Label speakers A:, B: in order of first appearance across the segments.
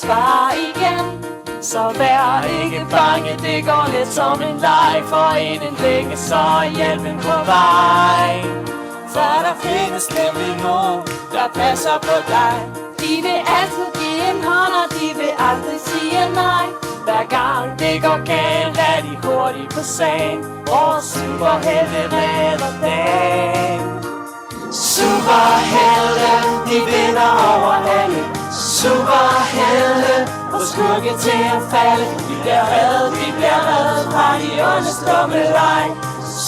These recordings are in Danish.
A: svare igen. Så vær ikke bange, det går lidt som en leg. For inden længe, så er hjælpen på vej. For der findes nemlig nogen, der passer på dig. De vil altid give en hånd, og de vil aldrig sige nej. Hver gang det går galt, er de hurtigt på sagen. Vores superhelte redder dagen. Superhelte, de vinder over alle. Superhelte, får skurke til at falde. Vi bliver reddet fra de onde stumme leg.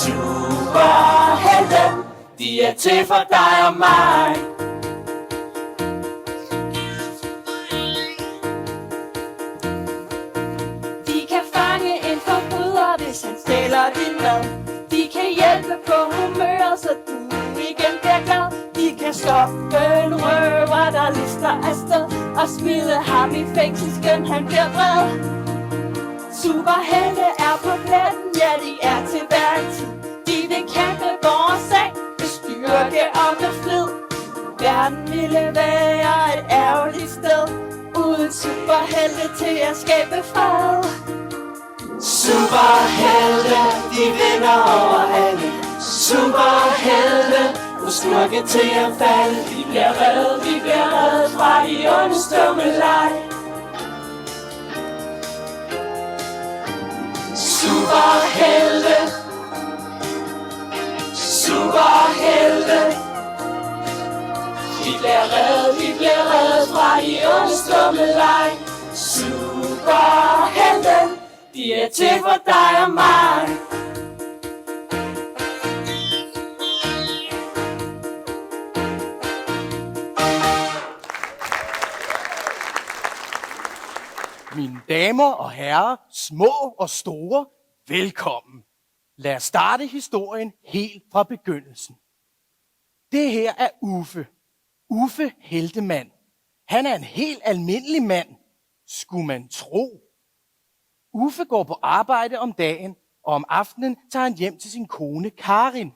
A: Superhelte, de er til for dig og mig. De kan fange en forbryder, hvis han stjæler din mad. De kan hjælpe på humøret, så du igen bliver glad. De kan stoppe en røver, der lister afsted, og smide ham i fængselsken, han bliver vred. Superhelte er på pletten, ja, de er til hver tid. De vil kæmpe vores sag med styrke og med flid. Verden ville være et ærgerligt sted uden superhelte til at skabe fred. Superhelte, de vinder over alle. Superhelte, får skurke til at falde. Vi bliver reddet fra de onde stumme leg. Superhelte, superhelte, vi bliver reddet fra de onde stumme leg. Superhelte, de er til for dig og mig.
B: Mine damer og herrer, små og store, velkommen. Lad os starte historien helt fra begyndelsen. Det her er Uffe. Uffe Heltemand. Han er en helt almindelig mand, skulle man tro. Uffe går på arbejde om dagen, og om aftenen tager han hjem til sin kone Karin.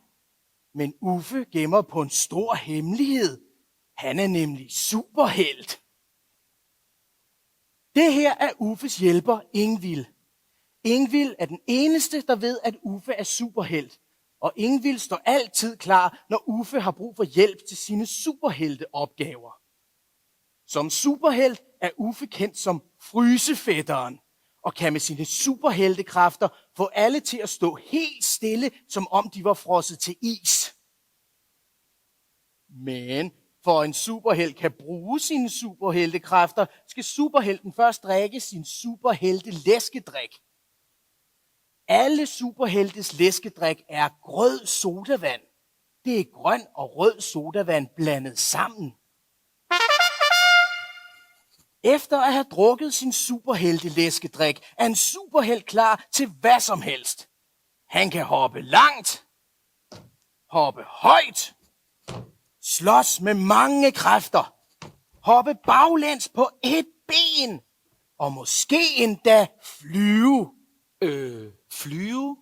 B: Men Uffe gemmer på en stor hemmelighed. Han er nemlig superhelt. Det her er Uffes hjælper, Ingvild. Ingvild er den eneste, der ved, at Uffe er superhelt. Og Ingvild står altid klar, når Uffe har brug for hjælp til sine superhelteopgaver. Som superhelt er Uffe kendt som frysefætteren, og kan med sine superheltekræfter få alle til at stå helt stille, som om de var frosset til is. Men for en superhelt kan bruge sine superheltekræfter, skal superhelten først drikke sin superhelte-læskedrik. Alle superheltes læskedrik er grød sodavand. Det er grøn og rød sodavand blandet sammen. Efter at have drukket sin superhelte-læskedrik, er en superhelt klar til hvad som helst. Han kan hoppe langt, hoppe højt, slås med mange kræfter, hoppe baglæns på et ben, og måske endda flyve. Flyve?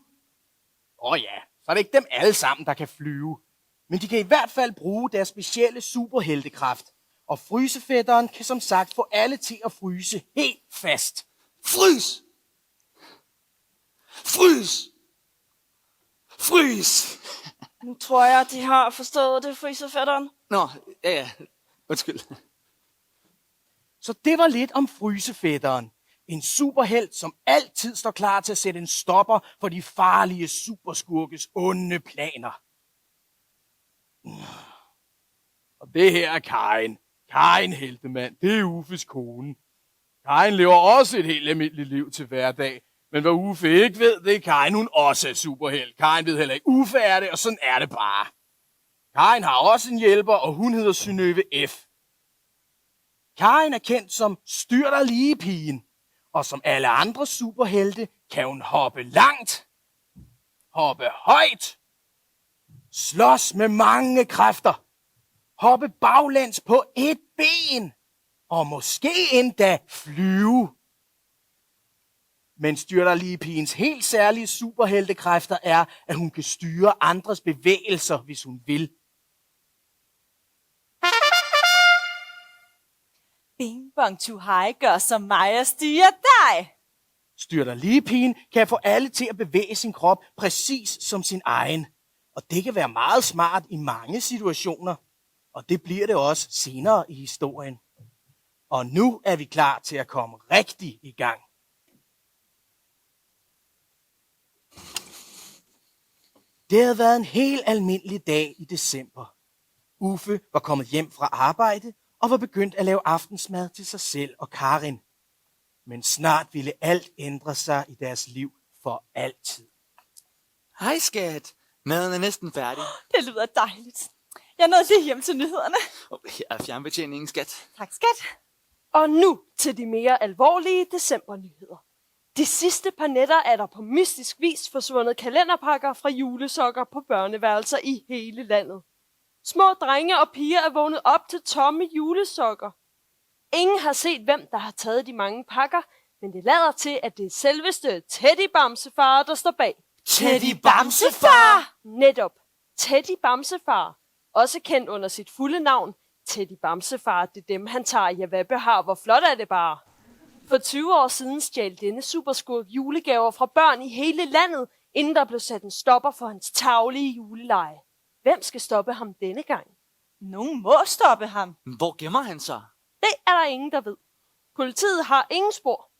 B: Ja, så er det ikke dem alle sammen, der kan flyve. Men de kan i hvert fald bruge deres specielle superheltekraft. Og frysefætteren kan som sagt få alle til at fryse helt fast.
C: Frys! Frys! Frys!
D: Nu tror jeg, at de har forstået det, frysefætteren.
C: Nå, ja. Undskyld.
B: Så det var lidt om frysefætteren. En superhelt, som altid står klar til at sætte en stopper for de farlige superskurkes onde planer. Og det her er Karin. Karin Heltemand, det er Uffes kone. Karin lever også et helt almindeligt liv til hverdag. Men hvad Uffe ikke ved, det er Karin, hun også er superhelt. Karin ved heller ikke, Uffe er det, og sådan er det bare. Karin har også en hjælper, og hun hedder Synnøve F. Karin er kendt som styrterligepigen, og som alle andre superhelte kan hun hoppe langt, hoppe højt, slås med mange kræfter, hoppe baglæns på et ben, og måske endda flyve. Men styrterligepigens helt særlige superheltekræfter er, at hun kan styre andres bevægelser, hvis hun vil.
D: Bing,
E: bong tu hej, gør som mig og styrer dig.
B: Styr dig lige, pigen, kan få alle til at bevæge sin krop præcis som sin egen. Og det kan være meget smart i mange situationer. Og det bliver det også senere i historien. Og nu er vi klar til at komme rigtig i gang. Det havde været en helt almindelig dag i december. Uffe var kommet hjem fra arbejde og var begyndt at lave aftensmad til sig selv og Karin. Men snart ville alt ændre sig i deres liv for altid.
C: Hej, skat. Maden er næsten færdig.
E: Det lyder dejligt. Jeg nåede lige hjem til nyhederne.
C: Her er fjernbetjeningen, skat.
E: Tak, skat.
D: Og nu til de mere alvorlige decembernyheder. De sidste par nætter er der på mystisk vis forsvundet kalenderpakker fra julesokker på børneværelser i hele landet. Små drenge og piger er vågnet op til tomme julesokker. Ingen har set, hvem der har taget de mange pakker, men det lader til, at det er selveste Teddy Bamsefar, der står bag.
C: Teddy Bamsefar!
D: Netop. Teddy Bamsefar. Også kendt under sit fulde navn. Teddy Bamsefar, det er dem, han tager. Ja, hvad behar, hvor flot er det bare. For 20 år siden stjal denne superskurk julegaver fra børn i hele landet, inden der blev sat en stopper for hans tarvelige juleleje. Hvem skal stoppe ham denne gang?
E: Nogen må stoppe ham.
C: Hvor gemmer han sig?
D: Det er der ingen, der ved. Politiet har ingen spor.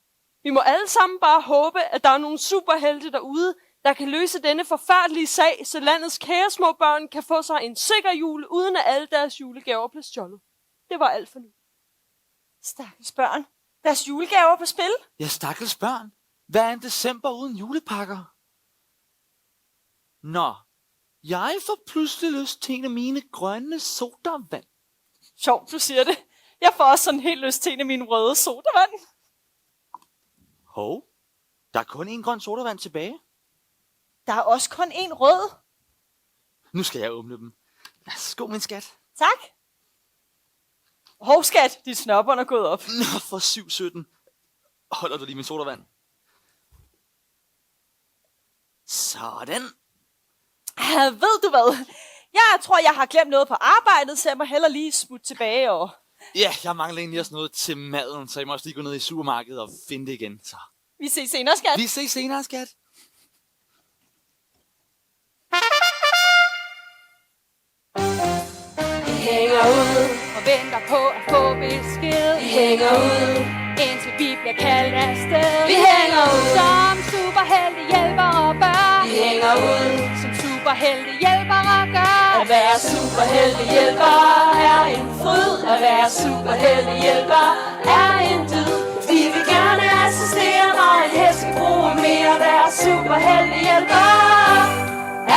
D: Vi må alle sammen bare håbe, at der er nogle superhelte derude, der kan løse denne forfærdelige sag, så landets kære små børn kan få sig en sikker jul, uden at alle deres julegaver bliver stjålet. Det var alt for nu.
E: Stakkels børn. Deres julegaver på spil.
C: Ja, stakkels børn. Hvad er en december uden julepakker? Nå, jeg får pludselig lyst til en af mine grønne sodavand.
E: Sjovt, du siger det. Jeg får også sådan helt lyst til en af mine røde sodavand.
C: Hov, der er kun én grøn sodavand tilbage.
E: Der er også kun én rød.
C: Nu skal jeg åbne dem. Skål, min skat.
E: Tak. Hov, skat, dit snobberne er gået op.
C: Nå, for 7-17. Holder du lige min sodavand? Sådan.
E: Ved du hvad? Jeg tror, jeg har glemt noget på arbejdet, så jeg må hellere lige smutte tilbage. Og...
C: Ja, jeg mangler egentlig også noget til maden, så jeg må også lige gå ned i supermarkedet og finde det igen. Så.
E: Vi ses senere, skat.
C: Vi ses senere, skat.
A: Vi hænger ud og venter på at få besked. Vi hænger ud, indtil vi bliver kaldt afsted. Vi hænger ud som superhelte hjælpere bør. Vi hænger ud som superhelte hjælpere gør. At være superhelte hjælper er en fryd. At være superhelte hjælper er en dyd. Vi vil gerne assistere, når en hest skal bruge mere. At være superhelte hjælper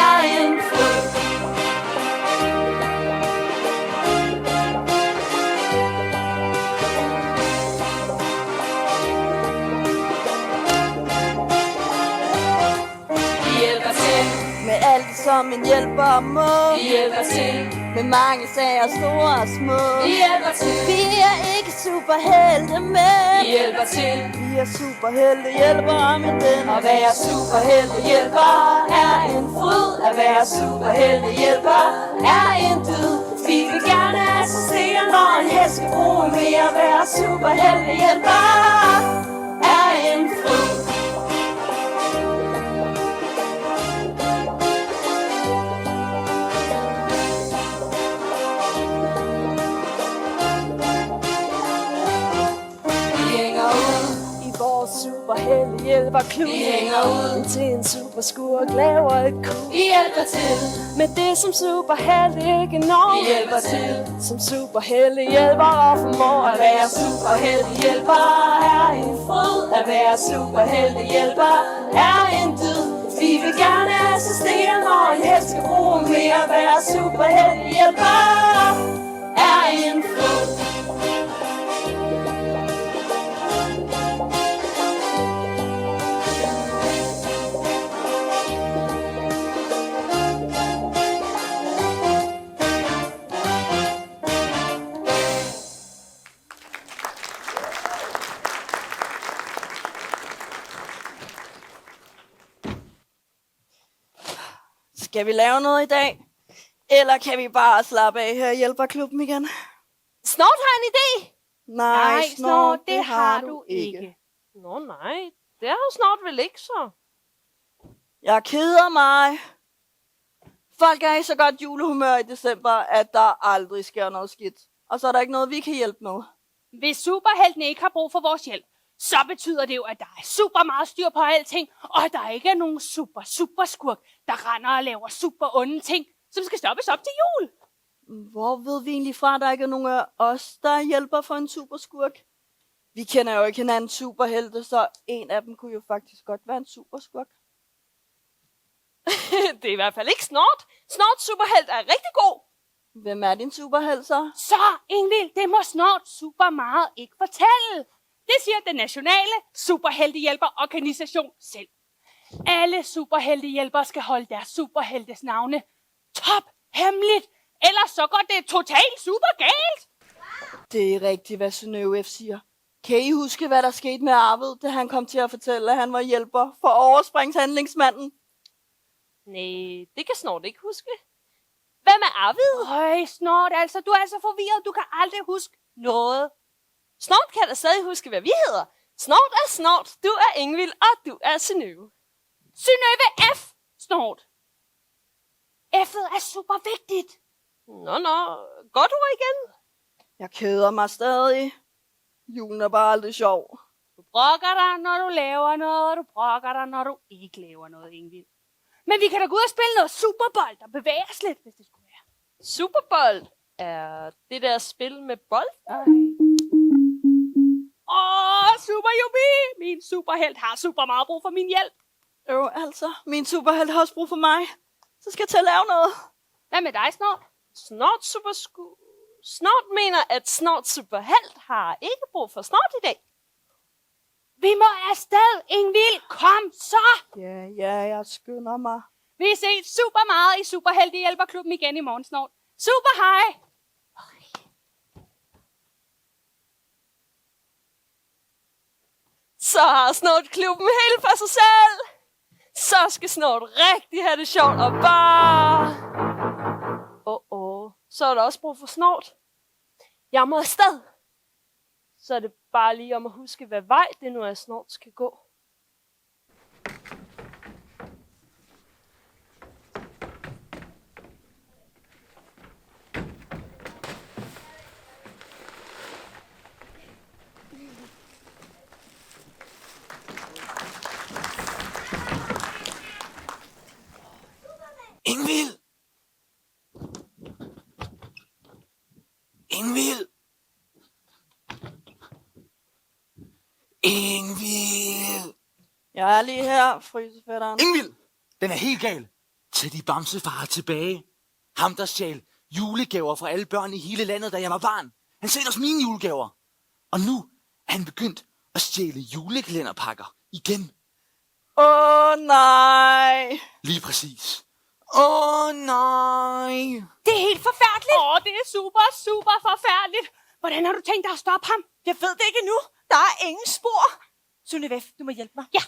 A: er en fryd.
D: Med alt som en hjælper må.
A: Vi hjælper til.
D: Med mange sager, store og små.
A: Vi hjælper til.
D: Vi er ikke superhelte, men
A: Vi hjælper til.
D: vi er superhelte hjælpere med den.
A: At være superhelte hjælper er en fryd. At være superhelte hjælper er en dyd. Vi vil gerne assistere, når en hest skal bruge mere. At være superhelte hjælper er en fryd.
D: Superhelte hjælperklub.
A: Vi hænger ud
D: til en superskurk laver et kub.
A: Vi hjælper til.
D: Med det som superhelte ikke når.
A: Vi hjælper til.
D: Som superhelte hjælper og formår.
A: At være superhelte hjælper er en fryd. At være superhelte hjælper er en dyd. Vi vil gerne assistere, når en hest skal bruge mere. At være superhelte hjælper er en fryd.
D: Skal vi lave noget i dag? Eller kan vi bare slappe af her i hjælperklubben igen?
E: Snort har en idé.
F: Nej, Snort, det har du ikke.
D: Nå nej, det har Snort vel ikke så.
F: Jeg keder mig. Folk er i så godt julehumør i december, at der aldrig sker noget skidt. Og så er der ikke noget, vi kan hjælpe med.
G: Hvis superheltene ikke har brug for vores hjælp, så betyder det jo, at der er super meget styr på alting, og at der ikke er nogen super skurk, der render og laver super onde ting, som skal stoppes op til jul.
F: Hvor ved vi egentlig fra, at der ikke er nogen af os, der hjælper for en superskurk? Vi kender jo ikke hinanden superhelte, så en af dem kunne jo faktisk godt være en superskurk.
D: Det er i hvert fald ikke Snort. Snorts superhelt er rigtig god.
F: Hvem er din superhelt så?
G: Så, Ingvild, det må Snort super meget ikke fortælle. Det siger den nationale superheltehjælperorganisation selv. Alle superheltehjælpere skal holde deres superheltes navne top hemmeligt, ellers så går det totalt super galt.
F: Det er rigtigt, hvad Synnøve F. siger. Kan I huske, hvad der skete med Arvid, da han kom til at fortælle, at han var hjælper for overspringshandlingsmanden?
D: Nej, det kan Snort ikke huske. Hvem er Arvid?
G: Øj, Snort, altså, du er så forvirret, du kan aldrig huske noget.
D: Snort kan da stadig huske, hvad vi hedder. Snort er Snort, du er Ingvild, og du er Synnøve.
G: Synnøve F. Snort. F'et er super vigtigt.
D: Nå, godt ord igen.
F: Jeg keder mig stadig. Julen er bare aldrig sjov.
G: Du brokker dig, når du laver noget, og du brokker dig, når du ikke laver noget, Ingvild. Men vi kan da gå ud og spille noget superbold og bevæge os lidt, hvis det skulle være.
D: Superbold er det der spil med bold.
G: Super Jubi! Min superhelt har super meget brug for min hjælp.
F: Altså, min superhelt har også brug for mig. Så skal jeg til at lave noget.
G: Hvad med dig, Snort?
D: Snort mener, at Snort superhelt har ikke brug for Snort i dag.
G: Vi må afsted, Ingvild. Kom så!
F: Ja, jeg skynder mig.
G: Vi ses super meget i Superheltehjælperklubben igen i morgen, Snort. Super hej!
D: Så har Snort klubben helt for sig selv. Så skal Snort rigtig have det sjovt og bare... Så er der også brug for Snort. Jeg må afsted. Så er det bare lige om at huske, hvad vej det nu er, Snort skal gå.
C: Ingvild! Ingvild! Ingvild!
F: Jeg er lige her, frysefætteren.
C: Ingvild! Den er helt gal. Teddy Bamsefar er tilbage. Ham, der stjal julegaver fra alle børn i hele landet, da jeg var barn. Han sendte os mine julegaver. Og nu er han begyndt at stjæle julekalenderpakker igen.
F: Nej.
C: Lige præcis. Nej.
G: Det er helt forfærdeligt. Det er super forfærdeligt. Hvordan har du tænkt dig at stoppe ham?
E: Jeg ved det ikke endnu. Der er ingen spor. Synnøve, du må hjælpe mig.
G: Ja.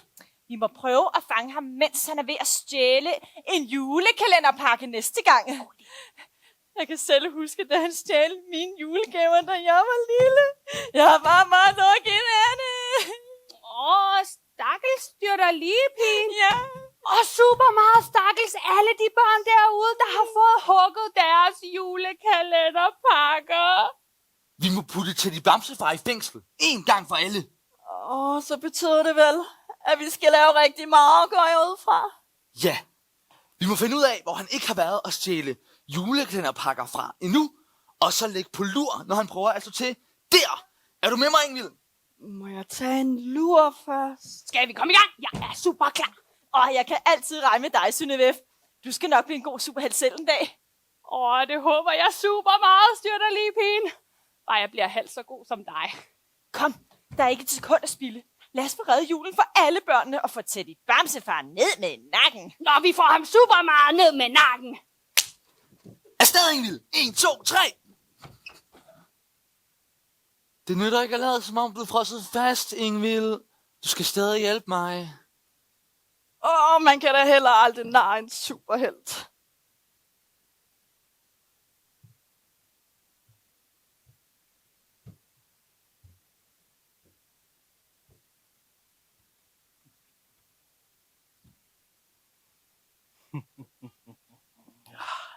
E: Vi må prøve at fange ham, mens han er ved at stjæle en julekalenderpakke næste gang. Jeg kan selv huske, da han stjal mine julegaver, da jeg var lille. Jeg var meget originale.
G: Stakkels styrter lige, pigen.
E: Ja.
G: Og super meget stakkels alle de børn derude, der har fået hugget deres julekalenderpakker.
C: Vi må putte Teddy Bamsefar i fængsel. En gang for alle.
F: Så betyder det vel, at vi skal lave rigtig meget, går jeg ud fra.
C: Ja. Vi må finde ud af, hvor han ikke har været og stjæle julekalenderpakker fra endnu. Og så lægge på lur, når han prøver at slå til. Der! Er du med mig, Ingvild?
F: Må jeg tage en lur først?
G: Skal vi komme i gang? Jeg er super klar.
E: Jeg kan altid regne med dig, Synnøve. Du skal nok blive en god superhelt selv en dag.
G: Det håber jeg super meget, styrter lige, pigen. Bare jeg bliver halvt så god som dig.
E: Kom, der er ikke et sekund at spilde. Lad os få reddet julen for alle børnene og få Teddy Bamsefar ned med nakken.
G: Når vi får ham super meget ned med nakken.
C: Afsted, Ingvild! 1, 2, 3! Det nytter ikke at lade, som om du er frosset fast, Ingvild. Du skal stadig hjælpe mig.
F: Man kan da heller aldrig narre en superhelt.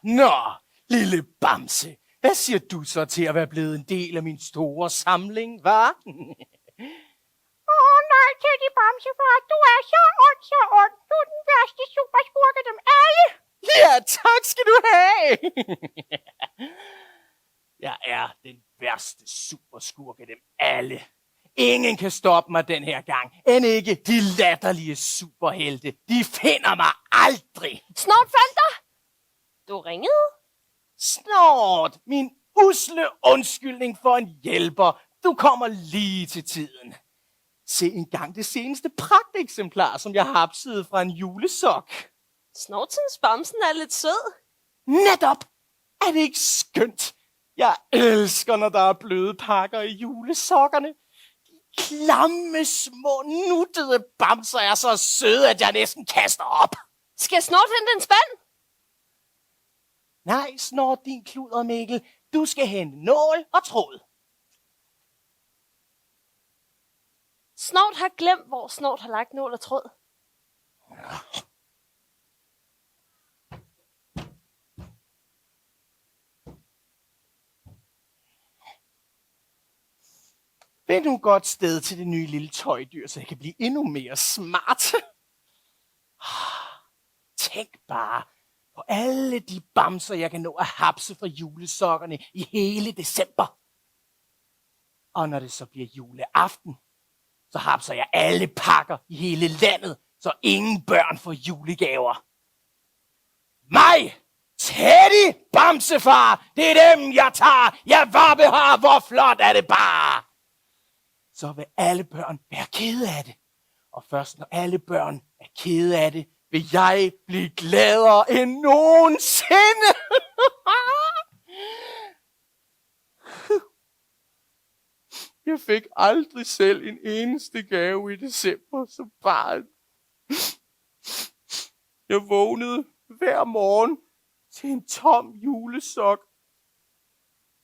B: Nå, lille bamse. Hvad siger du så til at være blevet en del af min store samling, hva'?
G: Nej, Teddy Bamsefar, du er så ond, så ond. Du er den værste superskurk af dem alle.
B: Ja, tak skal du have. Jeg er den værste superskurk af dem alle. Ingen kan stoppe mig den her gang. End ikke de latterlige superhelte. De finder mig aldrig.
D: Snart fandt dig! Du ringede?
B: Snart, min usle undskyldning for en hjælper. Du kommer lige til tiden. Se engang det seneste pragteksemplar, som jeg hapsede fra en julesok.
D: Snart synes bamsen er lidt sød.
B: Netop! Er det ikke skønt? Jeg elsker, når der er bløde pakker i julesokkerne. De klamme, små, nuttede bamser er så søde, at jeg næsten kaster op.
D: Skal jeg snart hente en spand?
B: Nej, snart din kluder, Mikkel. Du skal hente nål og tråd.
D: Snart har glemt, hvor Snart har lagt nål og tråd.
B: Find nu godt sted til det nye lille tøjdyr, så jeg kan blive endnu mere smart. Tænk bare på alle de bamser, jeg kan nå at hapse fra julesokkerne i hele december. Og når det så bliver juleaften, så hapser jeg alle pakker i hele landet, så ingen børn får julegaver. Mig! Teddy Bamsefar! Det er dem, jeg tager! Jeg har, hvor flot er det bare! Så vil alle børn være kede af det. Og først når alle børn er kede af det, vil jeg blive gladere end nogensinde. Jeg fik aldrig selv en eneste gave i december som barn. Jeg vågnede hver morgen til en tom julesok.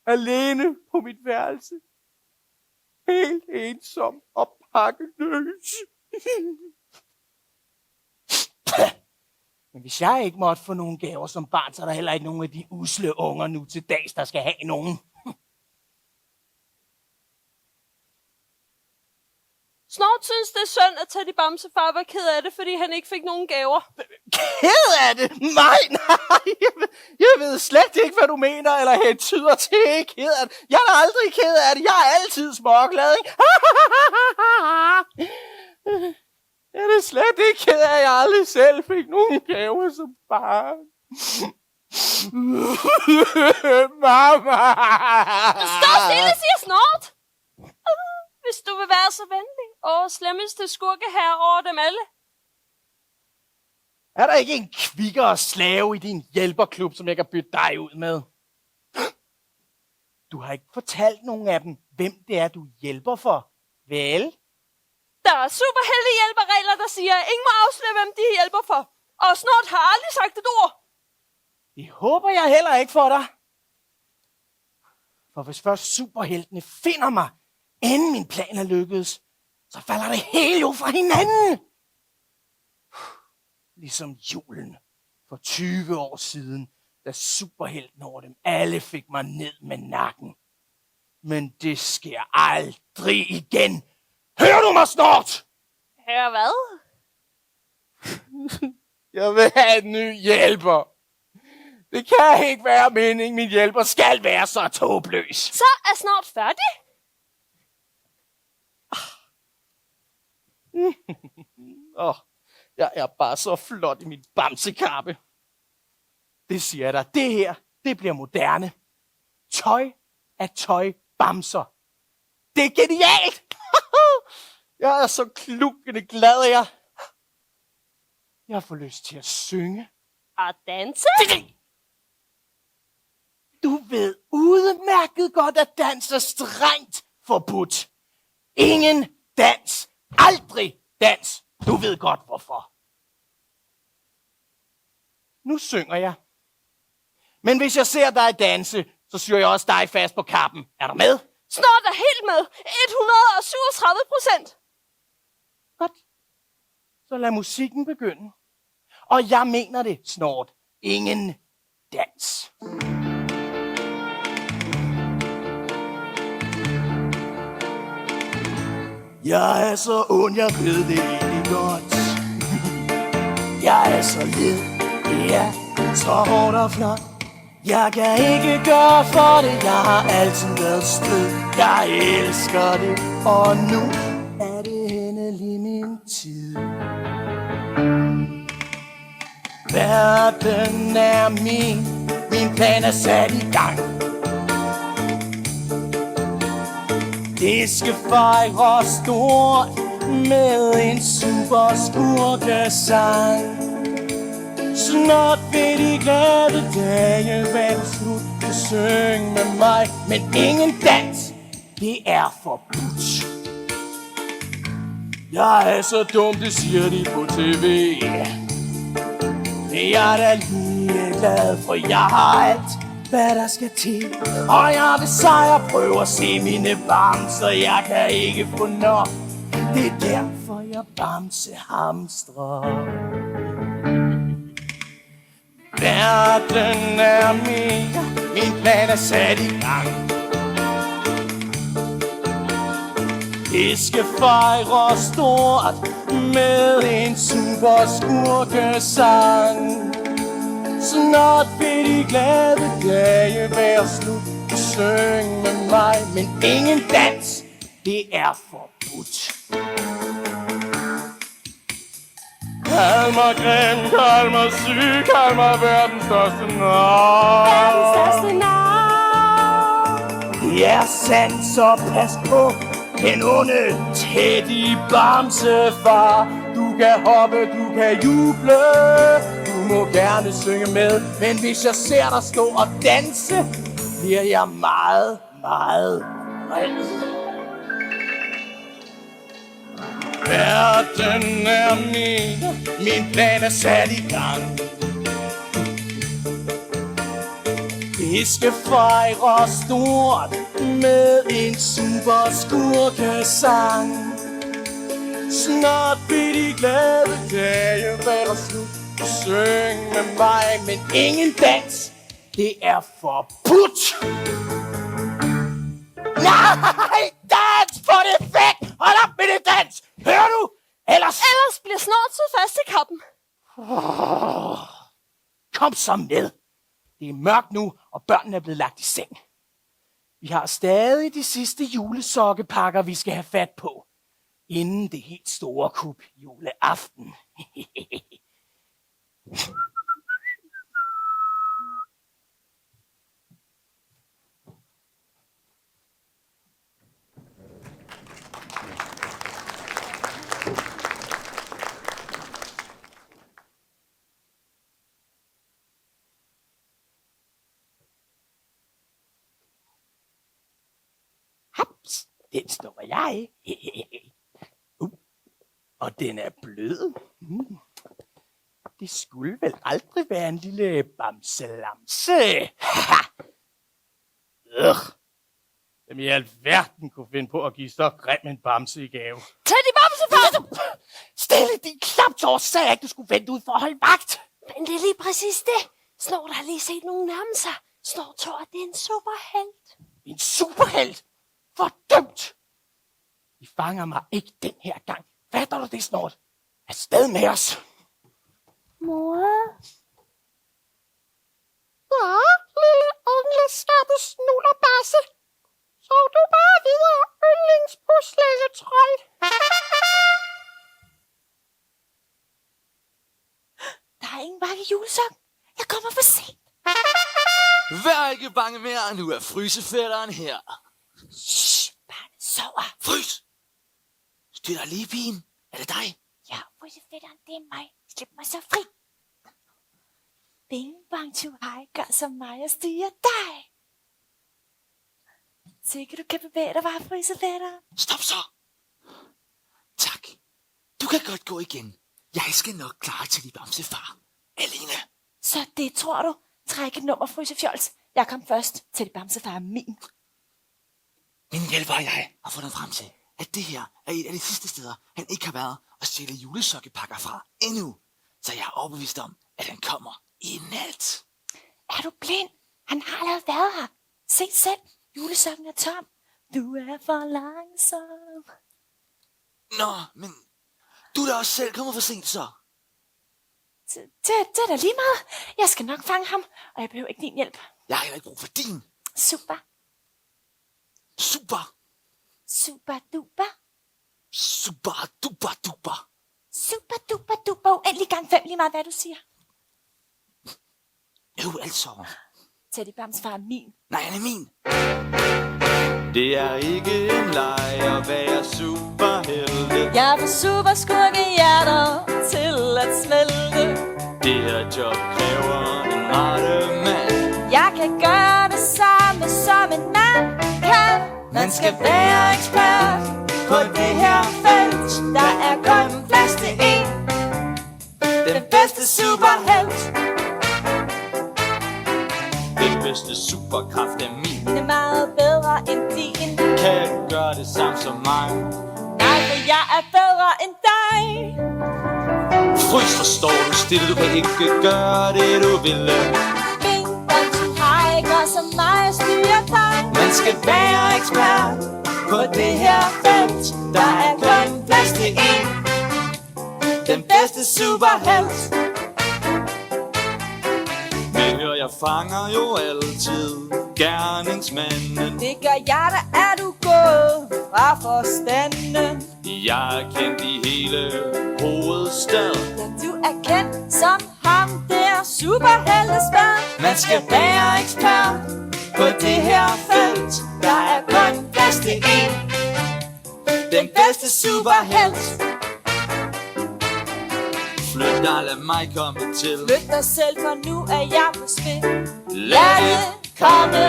B: Alene på mit værelse. Helt ensom og pakkeløs. Men hvis jeg ikke måtte få nogen gaver som barn, så er der heller ikke nogen af de usle unger nu til dags, der skal have nogen.
D: Snart synes det er synd, at Teddy Bamsefar var ked af det, fordi han ikke fik nogen gaver.
B: Ked af det? Nej. Jeg ved slet ikke, hvad du mener, eller hentyder til ked af det. Jeg er aldrig ked af det. Jeg er altid småglad, ikke? Jeg er slet ikke ked af, at jeg aldrig selv fik nogen gaver som barn. Mamma!
D: Stå stille, siger Snart! Hvis du vil være så venlig og slemmeste skurkeherre over dem alle.
B: Er der ikke en kvikkere slave i din hjælperklub, som jeg kan bytte dig ud med? Du har ikke fortalt nogen af dem, hvem det er, du hjælper for, vel?
D: Der er superheldige hjælperregler, der siger, at ingen må afsløre, hvem de hjælper for. Og Snart har aldrig sagt et ord.
B: Det håber jeg heller ikke for dig. For hvis først superheltene finder mig, inden min plan er lykkedes, så falder det hele jo fra hinanden. Ligesom julen for 20 år siden, da superhelten over dem alle fik mig ned med nakken. Men det sker aldrig igen. Hører du mig snart?
D: Hør hvad?
B: Jeg vil have en ny hjælper. Det kan ikke være meningen, min hjælper skal være så tåbløs.
D: Så er Snart færdig.
B: Jeg er bare så flot i min bamsekappe. Det siger jeg dig. Det her, det bliver moderne. Tøj af tøj bamser. Det er genialt! Jeg er så klukkende glad af jer. Jeg får lyst til at synge.
D: Og danse.
B: Du ved udmærket godt, at dans er strengt forbudt. Ingen dans. Aldrig dans. Du ved godt hvorfor. Nu synger jeg. Men hvis jeg ser dig danse, så syr jeg også dig fast på kappen. Er du med?
D: Snart er helt med. 137%.
B: Godt. Så lad musikken begynde. Og jeg mener det snart. Ingen dans. Jeg er så ond, jeg ved det egentlig godt. Jeg er så led, ja, så hårdt og flot. Jeg kan ikke gøre for det, jeg har altid været stød. Jeg elsker det, og nu er det endelig min tid. Verden er min plan er sat i gang. Det skal fejre stort med en super skurkesang. Snart vil de glade dage være slut. Du syng med mig, men ingen dans, det er forbudt. Jeg er så dum, det siger de på tv. Men jeg er da lige glad, for jeg har alt, hvad der skal til. Og jeg vil sejre, prøve at se mine bamser. Jeg kan ikke få nok. Det er derfor jeg bamsehamstrer. Verden er min plan er sat i gang. Det skal fejre stort med en super skurkesang. Snart vil de glade dage være slut. Syng med mig, men ingen dans, det er forbudt. Kald mig grim, kald mig syg, kald mig verdens største navn.
D: Verdens største navn.
B: Det er sandt, så pas på den onde Teddy Bamsefar. Du kan hoppe, du kan juble, du må gerne synge med. Men hvis jeg ser dig stå og danse, bliver jeg meget, meget vred. Verden er min plan er sat i gang. Vi skal fejre stort med en super skurkesang. Snart vil de glade dage være slut. Syng med mig, men ingen dans, det er forbudt. Nej, dans, få det væk! Hold op med det dans! Hører du? Ellers
D: bliver snortet fast i kappen.
B: kom så med. Det er mørkt nu, og børnene er blevet lagt i seng. Vi har stadig de sidste julesokkepakker, vi skal have fat på, inden det helt store kup juleaften. Haps, den står jeg. Og den er blød. Det skulle vel aldrig være en lille bamselamse. Hvem i alverden kunne finde på at give så grim en bamse i gave?
D: Teddy Bamsefar!
B: Stille din klaptår, sagde jeg ikke, du skulle vente ud for at holde vagt.
D: Men det er lige præcis det. Snort har lige set nogen nærme sig. Snort tror, at det er en superhelt.
B: En superhelt? Fordømt! I fanger mig ikke den her gang. Fatter du det, Snort? Afsted med os.
D: Mor?
B: Ja, lille ongle skatte snullerbasse. Så du bare videre, yndlingspuslegetrøj.
E: Der er ingen bakke julesok. Jeg kommer for sent.
C: Vær ikke bange mere, nu er frysefætteren her.
E: Shh, barnet sover.
C: Frys! Styr dig lige, pigen. Er det dig?
E: Ja, frysefætteren, det er mig. Slip mig så fri. Bing bang to hej, gør som mig og styrer dig. Sikker du kan bevæge dig, var frysefætteren.
C: Stop så! Tak. Du kan godt gå igen. Jeg skal nok klare til de bamsefar. Alene.
E: Så det tror du. Træk et nummer, frysefjols. Jeg kom først til det bamsefar min.
C: Min hjælper og jeg har fundet frem til, at det her er et af de sidste steder, han ikke har været og stjæle julesokkepakker fra endnu. Så jeg er overbevist om, at han kommer i nat.
E: Er du blind? Han har allerede været her. Se selv, julesokken er tom. Du er for langsom.
C: Nå, men du er da også selv kommet for sent, så.
E: Det er da lige meget. Jeg skal nok fange ham, og jeg behøver ikke din hjælp.
C: Jeg har heller ikke brug for din.
E: Super.
C: Super.
E: Super duper.
C: Super duper duper.
E: Super duper duper. Uendelig gang 5, lige meget hvad du siger.
C: Jo, altså.
E: Teddybams far er min.
C: Nej, han er min.
H: Det er ikke en leg at være superhelte.
E: Jeg får super skurkehjerter til at smelte.
H: Det her job kræver en rette mand.
E: Jeg kan gøre det samme som en mand kan. Man skal være ekspert på det her felt. Der er kun plads til en. Den bedste superhelt.
H: Den bedste superkraft er min.
E: Den er meget bedre end din.
H: Kan gøre det samme som mig.
E: Nej, for jeg er bedre end dig.
H: Frys, så står du stille. Du kan ikke gøre det du vil.
E: Bing, bang, du har ikke også mig at styre dig.
H: Man skal være ekspert
E: På det her felt, der er kun plads til en. Den bedste superhelt.
H: Men hør, jeg fanger jo altid gerningsmanden.
E: Det gør jeg, da er du gået fra forstanden.
H: Jeg er kendt i hele hovedstaden.
E: Ja, du er kendt som ham der superheltespand.
H: Man skal være ekspert
E: På det her felt, der er kun plads til en. Den bedste superhelt.
H: Flyt dig, lad mig komme til.
E: Flyt dig selv, for nu er jeg på spil.
H: Lad det komme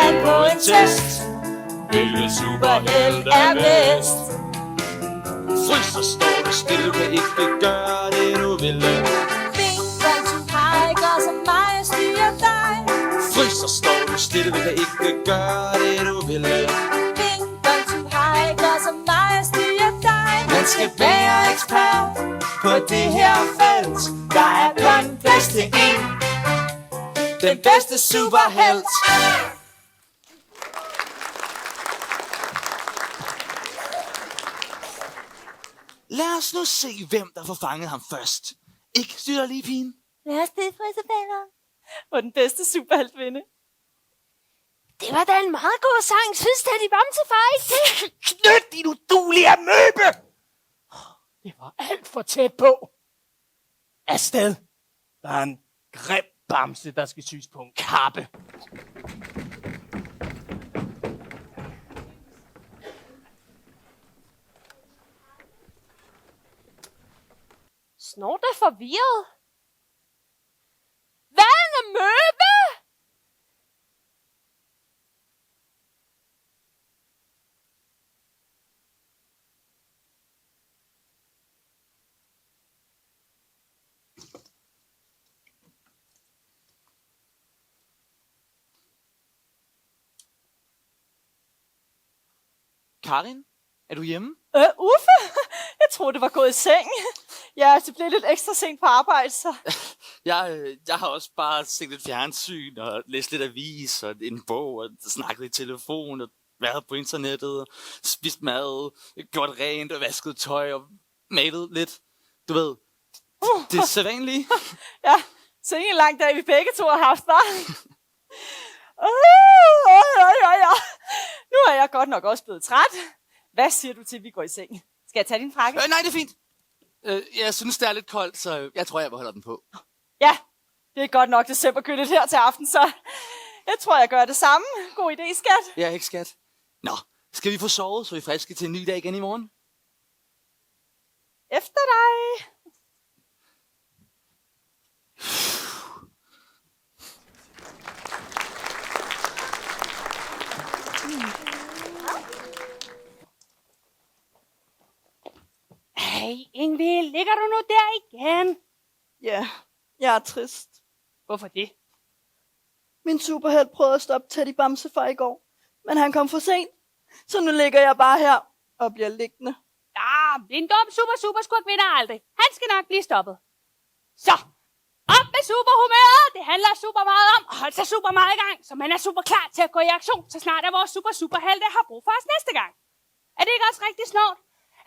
H: an på en test. Hvilken superhelt er bedst? Frys, så står du stille. Du kan ikke gøre det du vil.
E: Bing, bang, du har ikke også mig at styre dig.
H: Frys, så står du stille. Du kan ikke gøre det du vil.
E: Bing, bang, du har ikke også mig at styre dig.
H: Man skal være ekspert
E: På det her felt, der er kun plads til en. Den bedste superhelt.
C: Lad os nu se, hvem der får fanget ham først. Ikke styr dig lige, pigen.
E: Lad os det, friseballeren. Og den bedste superhelt vinde.
D: Det var da en meget god sang, synes Teddy Bamsefar ikke det?
B: Knyt, din udulige amøbe! Det var alt for tæt på. Afsted. Der er en grim bamse, der skal syes på en kappe.
D: Snort er forvirret. Hvad er en amøbe?
C: Karin, er du hjemme?
E: Uffe, jeg troede, det var gået i seng. Ja, det blev lidt ekstra sent på arbejde, så...
C: Jeg har også bare set lidt fjernsyn og læst lidt avis og en bog og snakket i telefon og været på internettet og spist mad, gjort rent og vasket tøj og malet lidt. Du ved, det er sædvanligt.
E: Ja, så ikke en lang dag, vi begge to har haft, var. Nu er jeg godt nok også blevet træt. Hvad siger du til, at vi går i seng? Skal jeg tage din frakke?
C: Nej, det er fint. Jeg synes, det er lidt koldt, så jeg tror, jeg beholder den på.
E: Ja, det er godt nok decembergyldet her til aften, så jeg tror, jeg gør det samme. God idé, skat.
C: Ja, ikke skat. Nå, skal vi få sovet, så vi er friske til en ny dag igen i morgen?
E: Efter dig.
G: Hey, Ingvild, ligger du nu der igen?
F: Ja, jeg er trist.
G: Hvorfor det?
F: Min superhelt prøvede at stoppe Teddy Bamsefar i går, men han kom for sent. Så nu ligger jeg bare her og bliver liggende.
G: Ja, en dum superskurk vinder aldrig. Han skal nok blive stoppet. Så, Op med superhumøret! Det handler super meget om at holde sig super meget i gang, så man er super klar til at gå i aktion, så snart at vores superhelte har brug for os næste gang. Er det ikke også rigtig snort,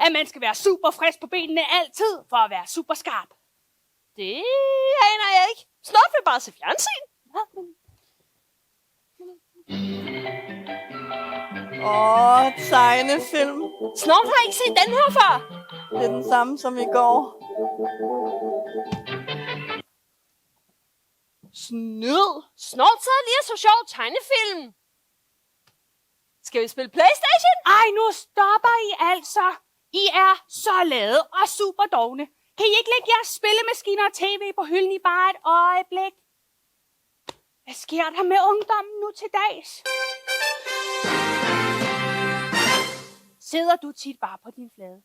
G: at man skal være super frisk på benene altid for at være super skarp?
D: Det aner jeg ikke. Snart vil bare se fjernsyn.
F: Tegnefilm.
D: Snart har jeg ikke set den her før.
F: Det er den samme som i går. Snyd.
D: Snart sad jeg lige og så sjov tegnefilm. Skal vi spille PlayStation?
G: Ej, nu stopper I altså. I er så lade og super dogne. Kan I ikke lægge jeres spillemaskiner og tv på hylden i bare et øjeblik? Hvad sker der med ungdommen nu til dags? Sidder du tit bare på din flade?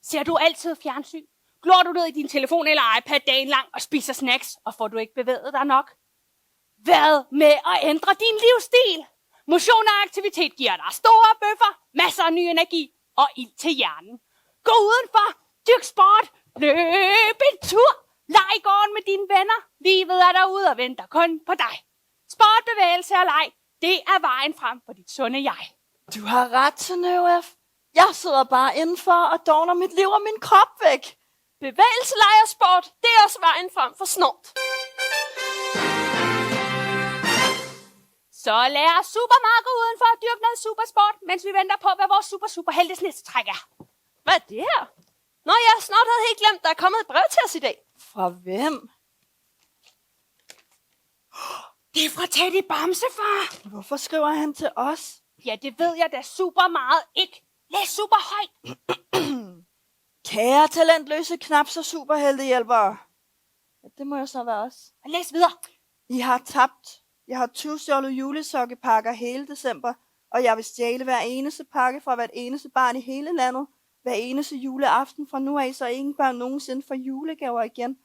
G: Ser du altid fjernsyn? Glor du ned i din telefon eller iPad dagen lang og spiser snacks, og får du ikke bevæget dig nok? Hvad med at ændre din livsstil? Motion og aktivitet giver dig store bøffer, masser af ny energi og ild til hjernen. Gå udenfor, dyrk sport, løb en tur, leg i gården med dine venner. Livet er derude og venter kun på dig. Sport, bevægelse og leg, det er vejen frem for dit sunde jeg.
F: Du har ret til NøF. Jeg sidder bare indenfor og dogner mit liv og min krop væk.
D: Bevægelse, leg og sport, det er også vejen frem for snart.
G: Så lad os super meget gå udenfor og dyrke noget supersport, mens vi venter på, hvad vores superheltes næste træk er.
D: Hvad er det her? Nå, jeg snart havde helt glemt, der er kommet et brev til os i dag.
F: Fra hvem?
G: Det er fra Teddy Bamsefar.
F: Hvorfor skriver han til os?
G: Ja, det ved jeg da super meget ikke. Læs super højt.
F: Kære talentløse knaps og superheltehjælpere. Ja, det må jo så være os.
G: Læs videre.
F: I har tabt. Jeg har 20 stjålet julesokkepakker hele december, og jeg vil stjæle hver eneste pakke fra hvert eneste barn i hele landet. Hver eneste juleaften fra nu af, så ingen børn nogensinde får julegaver igen.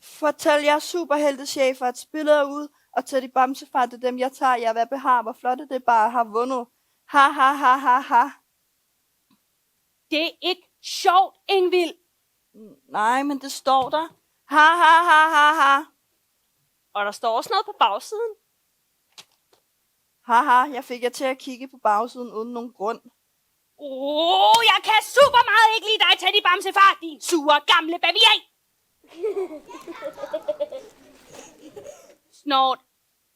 F: Fortæl jer superheltechefer, at spillet er ud, og Teddy Bamsefar, det er dem, jeg tager jer. Hvad behar, hvor flot det bare har vundet. Ha, ha, ha, ha, ha.
G: Det er ikke sjovt, Ingvild.
F: Nej, men det står der. Ha, ha, ha, ha, ha.
D: Og der står også noget på bagsiden.
F: Haha, jeg fik jer til at kigge på bagsiden uden nogen grund.
G: Jeg kan super meget ikke lide dig, Teddy Bamsefar, din sure gamle bavian. Snort.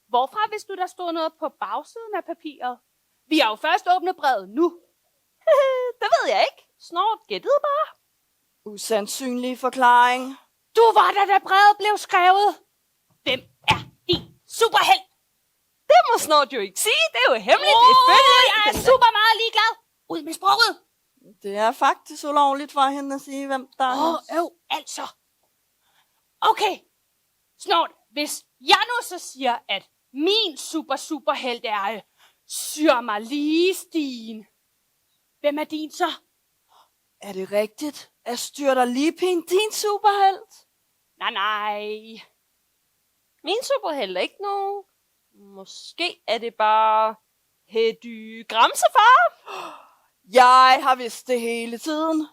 G: Hvorfra hvis du der stod noget på bagsiden af papiret? Vi har jo først åbnet brevet nu.
D: Det ved jeg ikke. Snart gættede bare.
F: Usandsynlig forklaring.
G: Du var der, da brevet blev skrevet. Hvem er din superhelt?
D: Det må Snart jo ikke sige. Det er jo hemmeligt.
G: Jeg er super meget ligeglad. Ud med sproget.
F: Det er faktisk ulovligt for hende at sige, hvem der er.
G: Altså. Okay. Snart, hvis jeg nu så siger, at min superhelt er Syr mig lige, Stine. Hvem er din så?
F: Er det rigtigt? Er Styrter lige pænt din superhelt?
G: Nej.
D: Min superhelt er ikke nogen. Måske er det bare Hedy Gramsefar.
F: Jeg har vidst det hele tiden.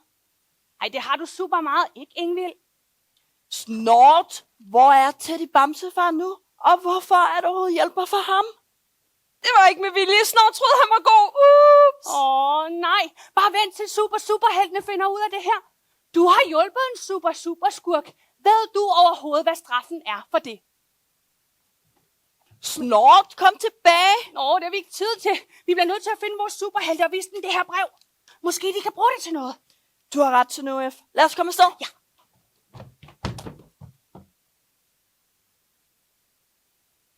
G: Ej, det har du super meget ikke, Ingvild.
F: Snart, hvor er Teddy Bamsefar nu? Og hvorfor er der overhovedet hjælper for ham?
D: Det var ikke med vilje. Snart troede han var god. Ups.
G: Nej. Bare vent til superheltene finder ud af det her. Du har hjulpet en super skurk. Ved du overhovedet, hvad straffen er for det?
F: Snart, kom tilbage.
G: Det har vi ikke tid til. Vi bliver nødt til at finde vores superhelte og vise dem det her brev. Måske de kan bruge det til noget.
F: Du har ret til NOF. Lad os komme afsted.
G: Ja.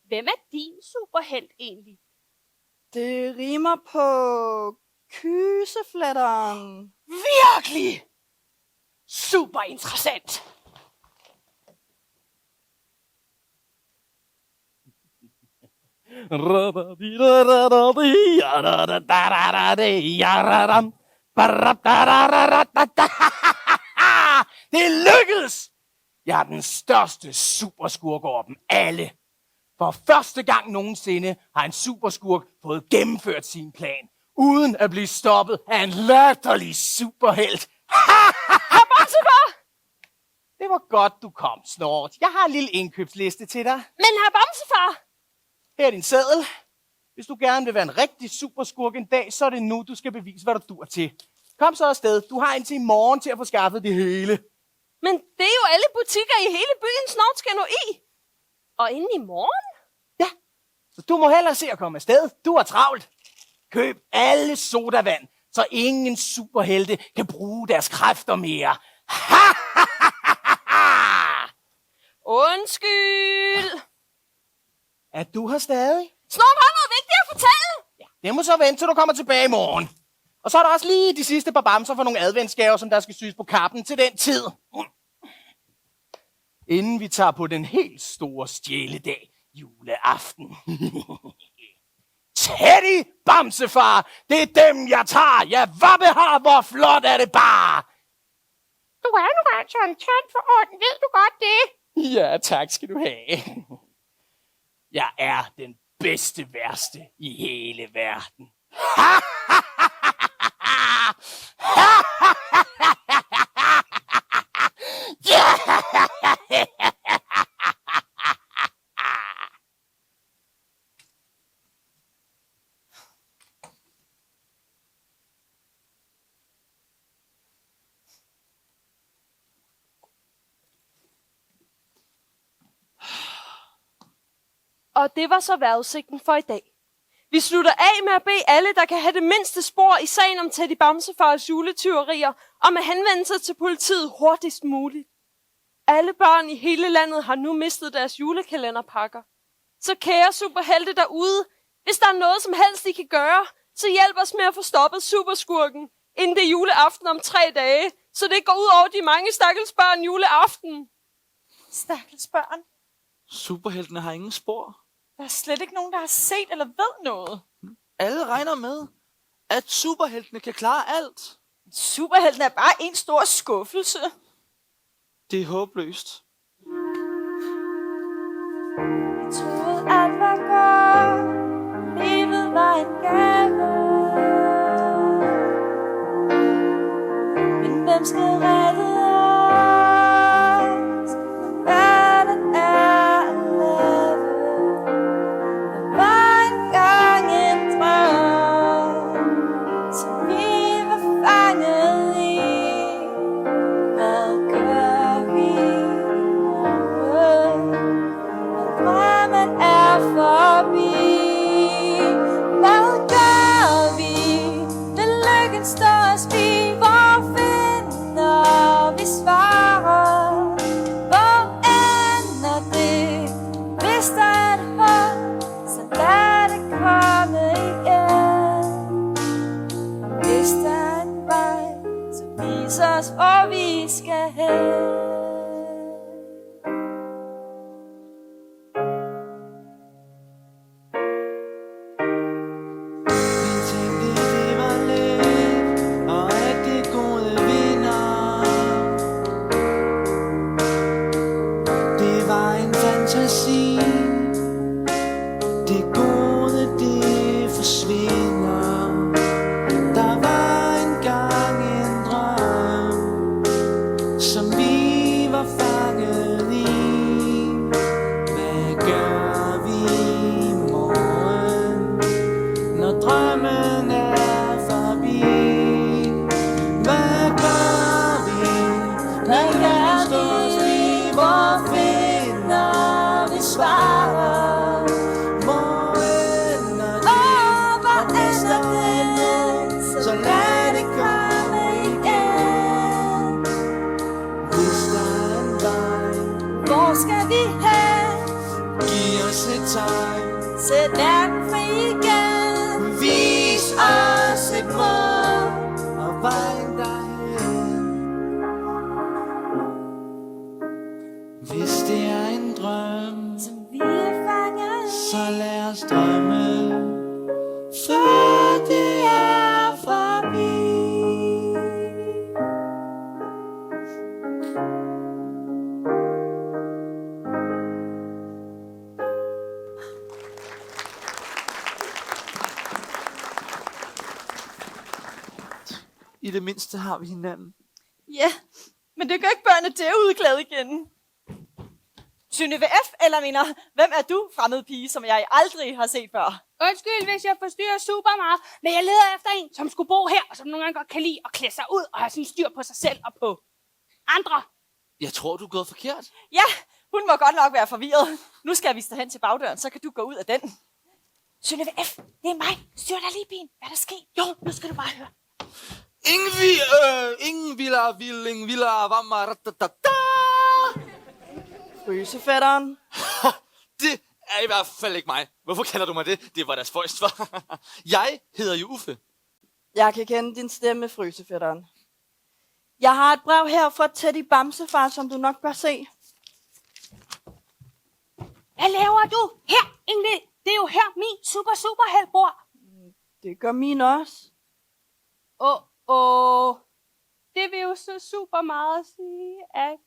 G: Hvem er din superhelt egentlig?
F: Det rimer på kysefletteren.
G: Virkelig! Super interessant.
B: Det lykkedes! Jeg er den største superskurk over dem alle. For første gang nogensinde har en superskurk fået gennemført sin plan, uden at blive stoppet af en latterlig superhelt.
D: Bamsefar!
B: Det det var godt, du kom, Snort. Jeg har en lille indkøbsliste til dig.
D: Men herr Bamsefar!
B: Her er din seddel. Hvis du gerne vil være en rigtig superskurk en dag, så er det nu, du skal bevise, hvad du dur til. Kom så afsted. Du har indtil i morgen til at få skaffet det hele.
D: Men det er jo alle butikker i hele byen, Snort skal nå i. Og inden i morgen?
B: Ja, så du må hellere se at komme afsted. Du er travlt. Køb alle sodavand, så ingen superhelte kan bruge deres kræfter mere.
D: Undskyld.
B: Er du her stadig?
D: Snort har noget vigtigt at fortælle.
B: Ja, det må så vente, til du kommer tilbage i morgen. Og så er der også lige de sidste par bamser for nogle adventsgaver, som der skal syes på kappen til den tid. Inden vi tager på den helt store stjæledag, juleaften. Teddy Bamsefar, det er dem, jeg tager. Ja, vabbehar, hvor flot er det bare.
G: Du er nu altså en tand for ånden, ved du godt det?
B: Ja, tak skal du have. Jeg er den bedste værste i hele verden.
D: Og det var så vejrudsigten for i dag. Vi slutter af med at bede alle, der kan have det mindste spor i sagen om Teddy Bamsefars juletyverier, om at henvende sig til politiet hurtigst muligt. Alle børn i hele landet har nu mistet deres julekalenderpakker. Så kære superhelte derude, hvis der er noget som helst, I kan gøre, så hjælp os med at få stoppet superskurken, inden det er juleaften om 3 dage, så det ikke går ud over de mange stakkels børn juleaften.
E: Stakkels børn.
C: Superheltene har ingen spor.
E: Der er slet ikke nogen, der har set eller ved noget.
C: Alle regner med, at superheltene kan klare alt.
E: Superhelten er bare en stor skuffelse.
C: Det er håbløst.
E: Jeg troede, alt var godt. Livet var en gave. Men hvem skal redde os? Verden er en lave. Der var engang en drøm, som vi var fanget i. Hvad gør vi nu? Når drømmen er forbi. Hvad gør vi, når lykken står os bi? Hvor finder vi svaret? Hvor ender det? Hvis der er et håb, så lad det komme igen. Hvis der er en vej, så vis os, hvor vi skal hen.
C: Vi tænkte, det var let, og at det gode vinder. Det var en fantasi. Det gode, det forsvinder. Der var engang en drøm, som vi var fanget i. Hvad gør vi i morgen, når drømmen er forbi? Hvad gør vi, når lykken står os bi? Hvor finder vi svaret? Hvor ender det?
E: Hvor
C: Og hvis der
E: ender
C: er
E: det?
C: noget, så lad det komme igen. Hvis der er en vej,
E: Hvor skal vi hen?
C: giv os et tegn.
E: Sæt verden fri igen.
C: Vis os et mål og vejen derhen. Hvis det er en drøm,
E: Som vi er fanget i.
C: så lad os drømme, før det er forbi. I det mindste har vi hinanden.
E: Ja, Men det gør ikke børnene derude glade igen. Synnøve F. eller mener, hvem er du, fremmede pige, som jeg aldrig har set før?
G: Undskyld, hvis jeg forstyrrer super meget, men jeg leder efter en, som skulle bo her, og som nogle gange godt kan lide at klæde sig ud og have sådan styr på sig selv og på andre.
C: Jeg tror, du er gået forkert.
E: Ja, hun må godt nok være forvirret. Nu skal vi hen til bagdøren, så kan du gå ud af den. Synnøve F., det er mig. Styr dig lige, pigen. Hvad er der sket? Jo, nu skal du bare høre.
C: Ingen villa, vamma, ratatata.
F: Frysefætteren.
C: Det er i hvert fald ikke mig. Hvorfor kalder du mig det? Det var deres først, var. Jeg hedder jo Uffe.
F: Jeg kan kende din stemme, frysefætteren. Jeg har et brev her fra Teddy Bamsefar, som du nok bør se.
G: Hvad laver du? Her, Ingrid. Det er jo her, min superhelt bor.
F: Det gør min også.
G: Det vil jo så super meget sige, at...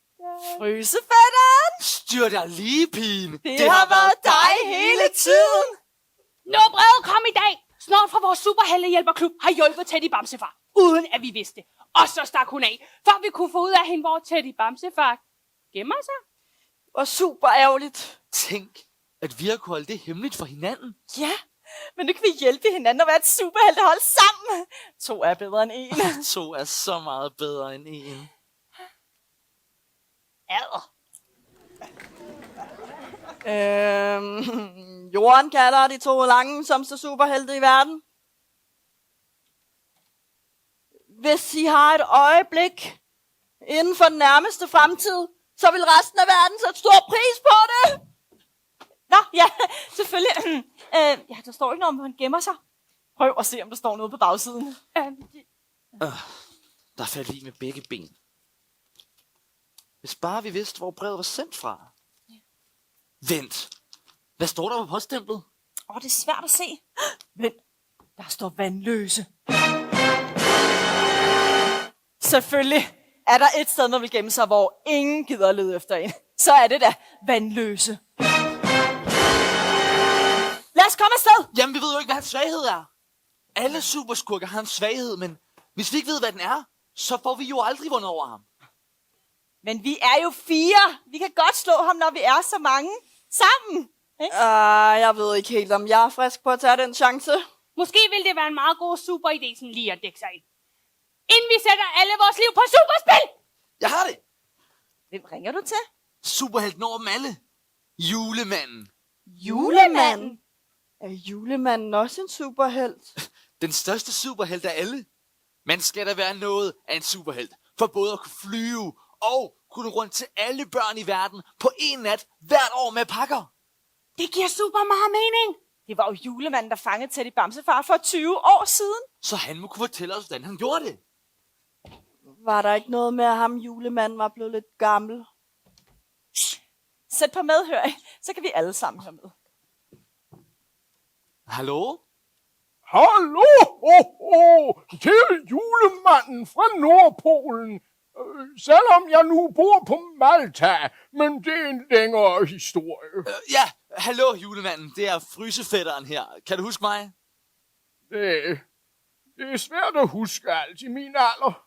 E: Frysefætteren!
C: Styr dig lige, pigen.
E: Det har været dig hele tiden.
G: Nå, brevet kom i dag. Snart fra vores superheltehjælperklub har hjulpet Teddy Bamsefar, uden at vi vidste det. Og så stak hun af, for vi kunne få ud af hende, hvor Teddy Bamsefar gemmer sig.
F: Hvor super ærgerligt.
C: Tænk, at vi har kunnet holde det hemmeligt for hinanden.
E: Ja, men nu kan vi hjælpe hinanden og være et superheltehold sammen. 2 er bedre end 1.
C: 2 er så meget bedre end 1.
E: Adder.
F: Jorden kalder de 2 lange som så superhelte i verden. Hvis I har et øjeblik inden for den nærmeste fremtid, så vil resten af verden sætte stor pris på det.
E: Nå, ja, selvfølgelig. Ja, der står ikke noget om, hvor han gemmer sig. Prøv at se, om der står noget på bagsiden.
C: Der faldt lige med begge ben. Hvis bare vi vidste, hvor brevet var sendt fra. Vent. Hvad står der på poststemplet?
E: Det er svært at se. Vent, der står vandløse. Selvfølgelig er der et sted, man vil gemme sig, hvor ingen gider at lede efter en. Så er det da vandløse. Lad os komme afsted.
C: Jamen, vi ved jo ikke, hvad hans svaghed er. Alle superskurker har en svaghed, men hvis vi ikke ved, hvad den er, så får vi jo aldrig vundet over ham.
E: Men vi er jo 4. Vi kan godt slå ham, når vi er så mange sammen.
F: Jeg ved ikke helt, om jeg er frisk på at tage den chance.
G: Måske ville det være en meget god super idé, sådan lige at dække sig ind. Inden vi sætter alle vores liv på superspil!
C: Jeg har det!
E: Hvem ringer du til?
C: Superhelten over dem alle. Julemanden.
F: Julemanden? Er julemanden også en superhelt?
C: Den største superhelt af alle. Man skal da være noget af en superhelt. For både at kunne flyve og kunne rundt til alle børn i verden på en nat hvert år med pakker.
G: Det giver super meget mening.
E: Det var jo julemanden, der fangede Teddy Bamsefar for 20 år siden.
C: Så han må kunne fortælle os, hvordan han gjorde det.
F: Var der ikke noget med, at ham julemanden var blevet lidt gammel?
E: Sæt på medhør, så kan vi alle sammen høre med.
C: Hallo?
B: Hallo, til julemanden fra Nordpolen. Selvom jeg nu bor på Malta, men det er en længere historie.
C: Ja, hallo julemanden, det er frysefætteren her. Kan du huske mig?
B: Det er svært at huske alt i min alder.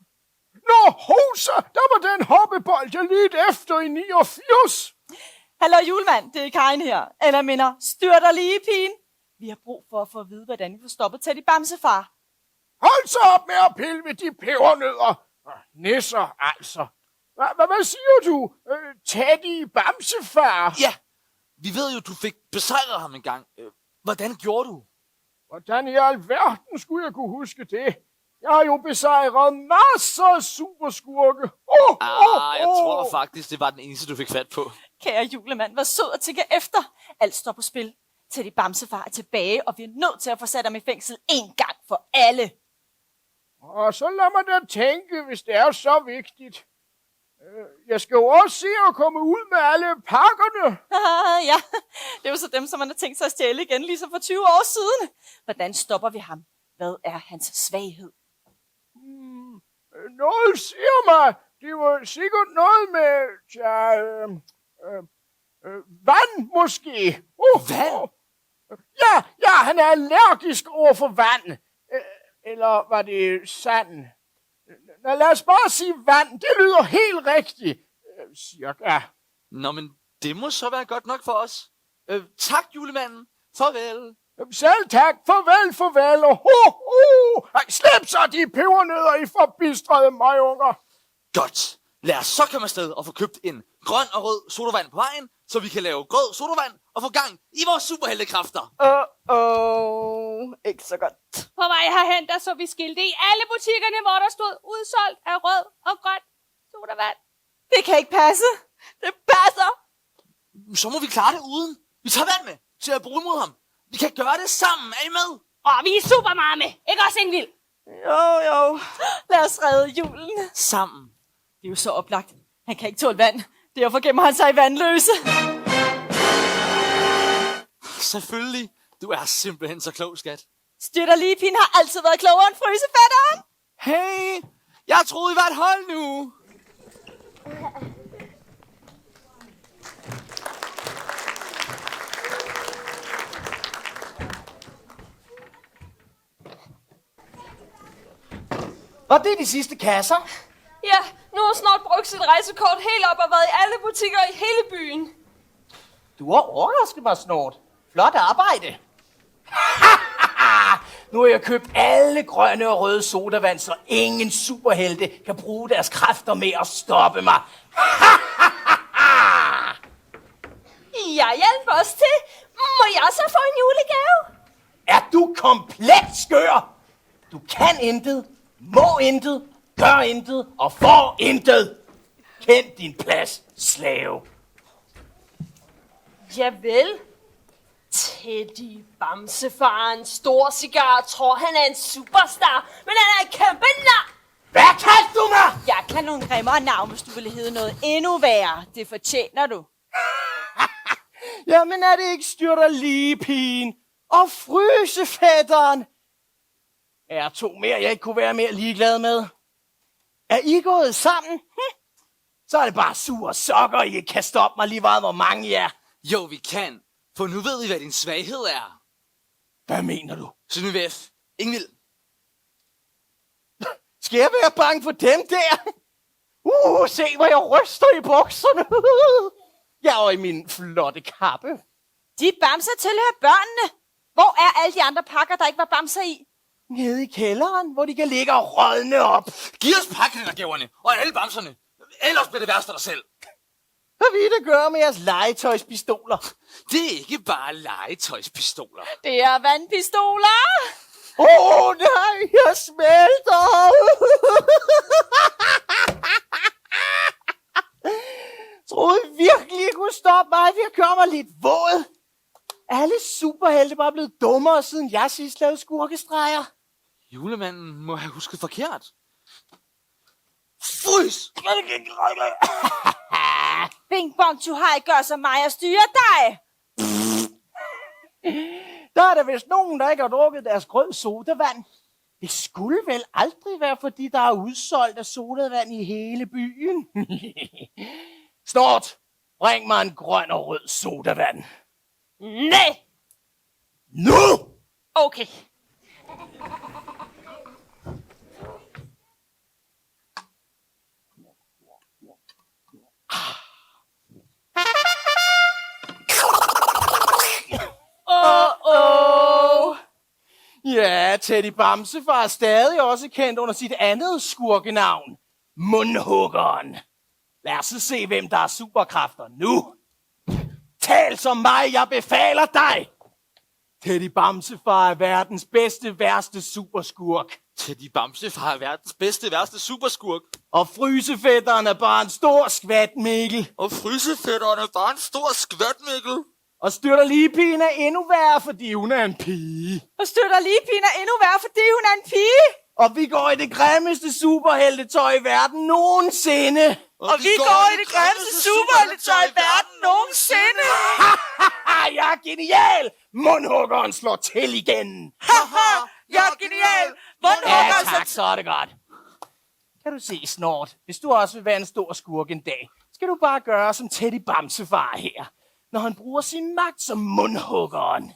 B: Nå, hosa, der var den hoppebold, jeg ledte efter i 89.
E: Hallo julemand, det er Karin her. Eller minder, styr dig lige, pigen. Vi har brug for at få at vide, hvordan vi får stoppet Teddy Bamsefar.
B: Hold så op med at pille ved de pebernødder. Nisser, altså. Hvad siger du? Teddy Bamsefar?
C: Ja, vi ved jo, du fik besejret ham engang. Hvordan gjorde du?
B: Hvordan i alverden skulle jeg kunne huske det? Jeg har jo besejret masser af superskurke.
C: Jeg tror faktisk, det var den eneste, du fik fat på.
E: Kære julemand, vær sød og tænke efter. Alt står på spil. Teddy Bamsefar er tilbage, og vi er nødt til at få sat ham i fængsel en gang for alle.
B: Og så lad mig da tænke, hvis det er så vigtigt. Jeg skal jo også se at komme ud med alle pakkerne.
E: Ja, det er jo så dem, som man har tænkt sig at stjæle igen, ligesom for 20 år siden. Hvordan stopper vi ham? Hvad er hans svaghed?
B: Noget siger mig. Det var sikkert noget med vand måske.
C: Vand?
B: Ja, han er allergisk over for vand. Eller var det sand? Lad os bare sige vand. Det lyder helt rigtigt. Cirka.
C: Nå, men det må så være godt nok for os. Tak, julemanden. Farvel.
B: Selv tak. Farvel. Ej, slip så de pebernødder, I forbistrede møgunger.
C: Godt. Lad os så komme afsted og få købt en grøn og rød sodavand på vejen, så vi kan lave grød sodavand og få gang i vores superheltekræfter.
F: Ikke så godt.
G: På vej herhen, der så vi skilte i alle butikkerne, hvor der stod udsolgt af rød og grøn sodavand.
E: Det kan ikke passe.
F: Det passer.
C: Så må vi klare det uden. Vi tager vand med til at bruge mod ham. Vi kan gøre det sammen. Er I med?
G: Og vi er super meget med. Ikke også, Ingvild?
F: Jo.
E: Lad os redde julen.
C: Sammen.
E: Det er jo så oplagt. Han kan ikke tåle vand. Derfor gemmer han sig i vandløse.
C: Selvfølgelig. Du er simpelthen så klog, skat.
E: Styrterligepin har altid været klogere end frysefætteren.
C: Hey, jeg troede, I var et hold nu.
A: Var det de sidste kasser?
D: Ja, nu har snart brugt sit rejsekort helt op og været i alle butikker i hele byen.
A: Du har overrasket mig, Snort. Flot arbejde. Nu har jeg købt alle grønne og røde sodavand, så ingen superhelte kan bruge deres kræfter med at stoppe mig.
D: Jeg hjælper os til. Må jeg så få en julegave?
A: Er du komplet skør? Du kan intet, må intet, gør intet og får intet. Kend din plads, slave.
D: Javel. Teddy Bamsefaren, stor cigar, tror han er en superstar, men han er en kæmpe nar.
A: Hvad kaldte du mig?
E: Jeg kan nogle grimmere navn, hvis du ville hedde noget endnu værre. Det fortjener du.
A: Jamen er det ikke Styrterligepin og frysefætteren? Er to mere, jeg ikke kunne være mere ligeglad med. Er I gået sammen? Så er det bare sure sokker, I ikke kan stoppe mig lige meget, hvor mange I er.
C: Jo, vi kan. For nu ved vi, hvad din svaghed er.
A: Hvad mener du?
C: Synnøve F. Ingvild.
A: Skal jeg være bange for dem der? Se hvor jeg ryster i bukserne. Jeg er i min flotte kappe.
E: De bamser tilhører børnene. Hvor er alle de andre pakker, der ikke var bamser i?
A: Nede i kælderen, hvor de kan ligge og rådne op.
C: Giv os pakkelændergaverne og alle bamserne. Ellers bliver det værst af dig selv.
A: Hvad vil I da gøre med jeres legetøjspistoler?
C: Det er ikke bare legetøjspistoler.
E: Det er vandpistoler.
A: Nej, jeg smelter. Troede I virkelig, I kunne stoppe mig, for jeg gør mig lidt våd. Alle superhelte bare blevet dummere, siden jeg sidst lavede skurkestreger.
C: Julemanden må have husket forkert. Frys!
E: Bing bong, du har ikke gjort som mig og styre dig.
A: Der er der vist nogen, der ikke har drukket deres grød sodavand. Det skulle vel aldrig være, fordi der er udsolgt af sodavand i hele byen. Snort, bring mig en grøn og rød sodavand.
D: Nej.
A: Nu!
D: Okay.
A: Ja, Teddy Bamsefar er stadig også kendt under sit andet skurkenavn. Mundhuggeren. Lad os se, hvem der har superkræfter nu. Tal som mig, jeg befaler dig. Teddy Bamsefar er verdens bedste, værste superskurk.
C: Teddy Bamsefar er verdens bedste, værste superskurk.
A: Og frysefætteren er bare en stor skvatmikkel.
C: Og frysefætteren er bare en stor skvatmikkel.
A: Og Styrterligepin er endnu værre, fordi hun er en pige.
E: Og Styrterligepin er endnu værre, fordi hun er en pige.
A: Og vi går i det grimmeste superheltetøj i verden nogensinde.
E: Og vi går i det grimmeste superheltetøj i verden nogensinde.
A: Jeg er genial! Mundhuggeren slår til igen.
E: Jeg er genial.
A: Ja,
E: Mundhuggeren
A: tak, så er det godt. Kan du se, Snort? Hvis du også vil være en stor skurk en dag, skal du bare gøre som Teddy Bamsefar her, når han bruger sin magt som mundhuggeren.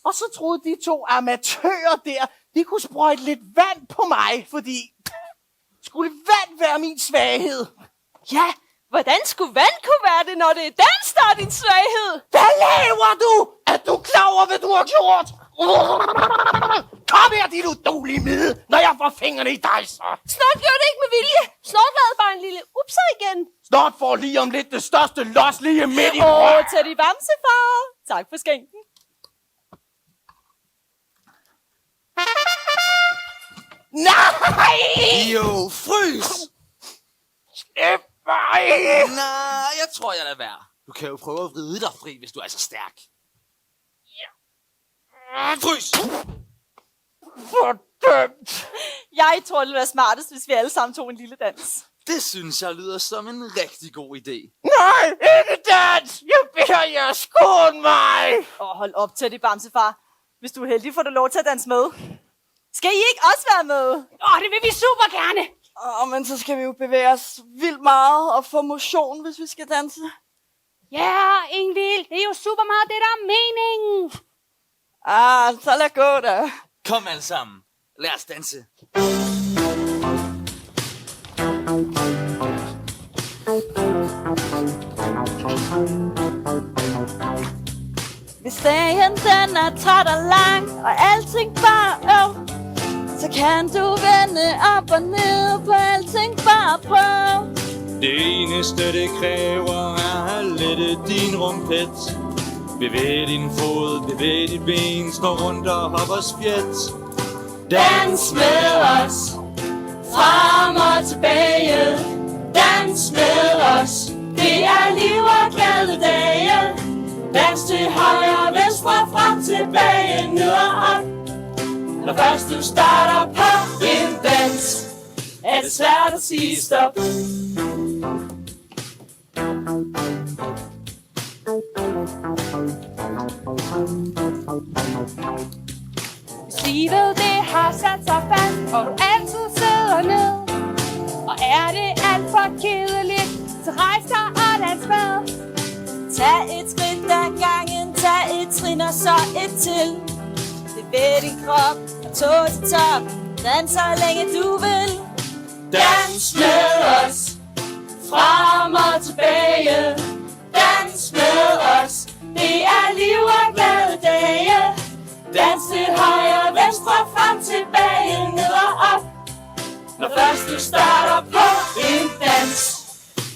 A: Og så troede de to amatører der, de kunne sprøjte lidt vand på mig, fordi Skulle vand være min svaghed?
D: Ja, hvordan skulle vand kunne være det, når det er dans, der er din svaghed?
A: Hvad laver du? Er du klar over, hvad du har gjort? Kom her, din udulige mide, når jeg får fingrene i dig, så.
D: Snort gjorde det ikke med vilje. Snort lavede bare en lille upser igen.
A: Snart får lige om lidt det største los lige midt i
E: Teddy Bamsefar. Tak for skænken.
A: Nej!
C: Jo, frys!
A: Slip mig!
C: Nej, jeg tror, jeg lader være. Du kan jo prøve at vride dig fri, hvis du er så stærk. Frys!
A: Fordømt!
E: Jeg tror, det ville være smartest, hvis vi alle sammen tog en lille dans.
C: Det synes jeg lyder som en rigtig god idé.
A: Nej, ikke dans! Jeg beder jer, skål mig!
E: Hold op, Teddy Bamsefar. Hvis du er heldig, får du lov til at danse med. Skal I ikke også være med?
G: Det vil vi super gerne.
F: Men så skal vi jo bevæge os vildt meget og få motion, hvis vi skal danse.
G: Ja, Ingvild, det er jo super meget det, der er meningen.
F: Så lad gå da.
C: Kom alle sammen. Lad os danse.
F: Hvis dagen den er træt og lang, og alting bare så kan du vende op og ned på alting, bare prøv.
H: Det eneste det kræver er at lette din rumpet. Bevæg din fod, bevæg dit ben, stå rundt og hop og spjæt.
A: Dans med os, frem og tilbage. Dans med os, det er liv og glade dage. Dans til højre, venstre, frem, tilbage, ned og op. Når først du starter på en dans, er det svært at sige stop.
G: Livet det har sat sig fast, og du altid sidder ned. Og er det alt for kedeligt, så rejs dig og dans med.
E: Tag et skridt ad gangen, tag et trin og så et til. Bevæg din krop og tå til top, dans så længe du vil.
A: Dans med os, frem og tilbage. Dans med os, det er liv og glade dage. Dans til højre, venstre, frem, tilbage, ned og op. Når først du starter på en dans.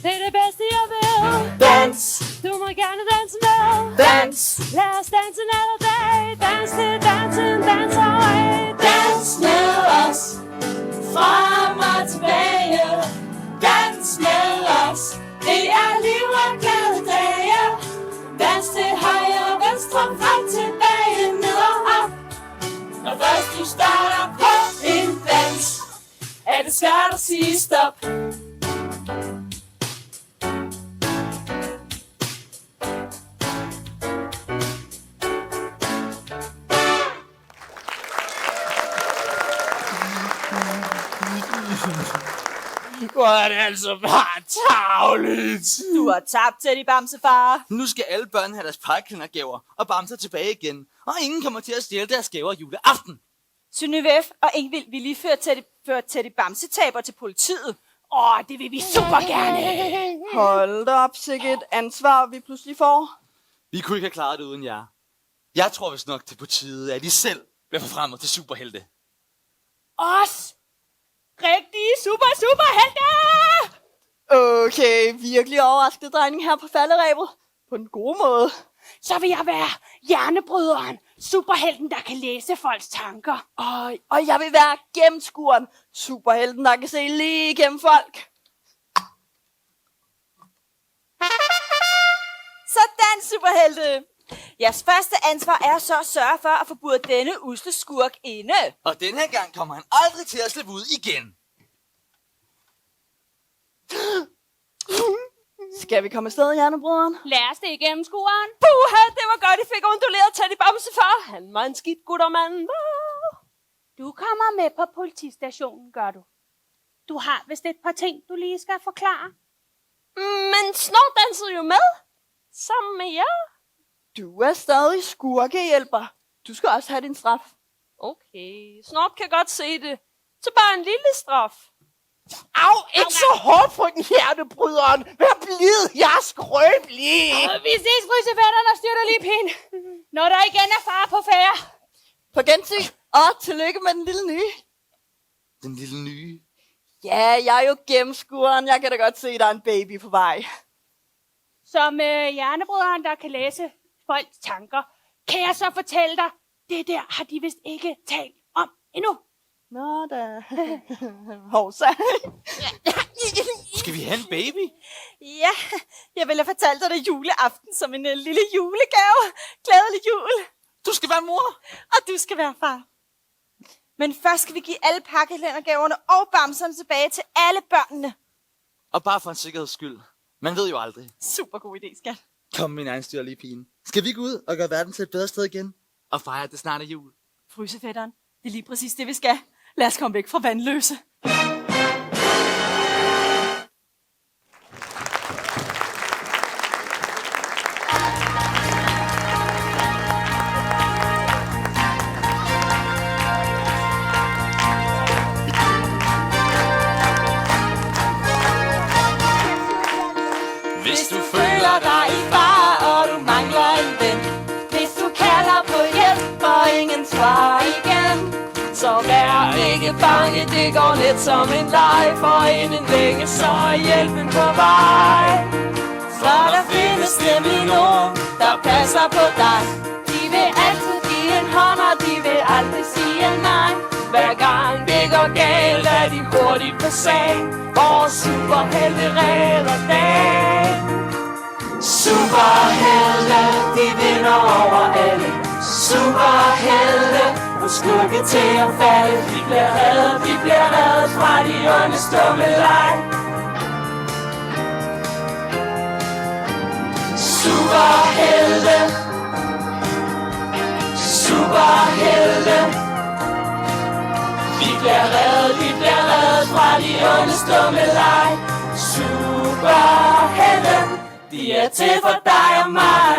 G: Det er det bedste, jeg vil.
A: Dans,
G: Du må gerne danse med.
A: dans,
G: Lad os danse nat og dag. Dans til dansen, danser af.
A: dans med os, frem og tilbage. Dans med os, det er liv og glade dage. Dans til højre, venstre, frem, tilbage, ned og op. Når først du starter på en dans, er det svært at sige stop. Hvor er det altså bare tarveligt.
E: Du har tabt, Teddy Bamsefar.
C: Nu skal alle børn have deres pegekalendergaver og bamser tilbage igen. Og ingen kommer til at stjæle deres gaver juleaften.
E: Synnøve F. og Ingvild vil lige føre Teddy Bamsetaber til politiet.
G: Det vil vi super gerne.
F: Hold da op, sikkert et ansvar, vi pludselig får.
C: Vi kunne ikke have klaret det uden jer. Jeg tror vist nok, det er på tide, at I selv bliver forfremmet til superhelte.
G: Os. Rigtige superhelte.
F: Okay, virkelig overrasket drejning her på falderæbet. På den gode måde.
G: Så vil jeg være hjernebryderen. Superhelten, der kan læse folks tanker.
F: Og jeg vil være gennemskueren. Superhelten, der kan se lige igennem folk.
E: Sådan, superhelte. Jeres første ansvar er så at sørge for at få buret denne usle skurk inde.
C: Og denne gang kommer han aldrig til at slippe ud igen.
F: Skal vi komme afsted, hjernebrødren?
G: Lad os det igennem skueren.
D: Puha, det var godt, I fik unduleret Teddy Bamsefar. Han var en skidt guttermand.
G: Du kommer med på politistationen, gør du. Du har vist et par ting, du lige skal forklare.
D: Men Snort dansede jo med. Sammen med jer.
F: Du er stadig skurkehjælper. Du skal også have din straf.
D: Okay, Snort kan godt se det. Så bare en lille straf.
A: Au, ikke så hårdt, frøken hjertebryderen. Vær blid, jeg er skrøbelig.
G: Vi ses, frysefætteren, og styrter lige pigen. Når der igen er far på færre.
F: På gensyn, og tillykke med den lille nye.
C: Den lille nye.
F: Ja, jeg er jo gennemskueren. Jeg kan da godt se, at der er en baby på vej.
G: Som hjernebryderen, der kan læse folks tanker, kan jeg så fortælle dig, det der har de vist ikke talt om endnu.
F: Nå da. Hovsa.
C: Skal vi have en baby?
E: Ja, jeg ville have fortalt dig det juleaften som en lille julegave. Glædelig jul.
C: Du skal være mor.
E: Og du skal være far. Men først skal vi give alle pakkelændegaverne og bamserne tilbage til alle børnene.
C: Og bare for en sikkerheds skyld. Man ved jo aldrig.
E: Super god idé, skat.
C: Kom, min egen styrlige pigen. Skal vi gå ud og gøre verden til et bedre sted igen? Og fejre, at det snart er jul.
E: Frysefætteren, det er lige præcis det, vi skal. Lad os komme væk fra vandløse.
A: Hvis du føler dig i fare, og du mangler en ven. Hvis du kalder på hjælp, og ingen svarer igen. Så vær ikke bange, det går lidt som en leg. For inden længe, så er hjælpen på vej. For der findes nemlig nogen, der passer på dig. De vil altid give en hånd, og de vil aldrig sige nej. Hver gang det går galt, er de hurtigt på sagen. Vores superhelte redder dagen. Superhelte, de vinder over alle. Superhelte, få skurke til at falde. De bliver reddet fra de onde stumme leg. Superhelte, superhelte. Vi bliver reddet fra de onde stumme leg. Superhelte, de er til for dig og mig.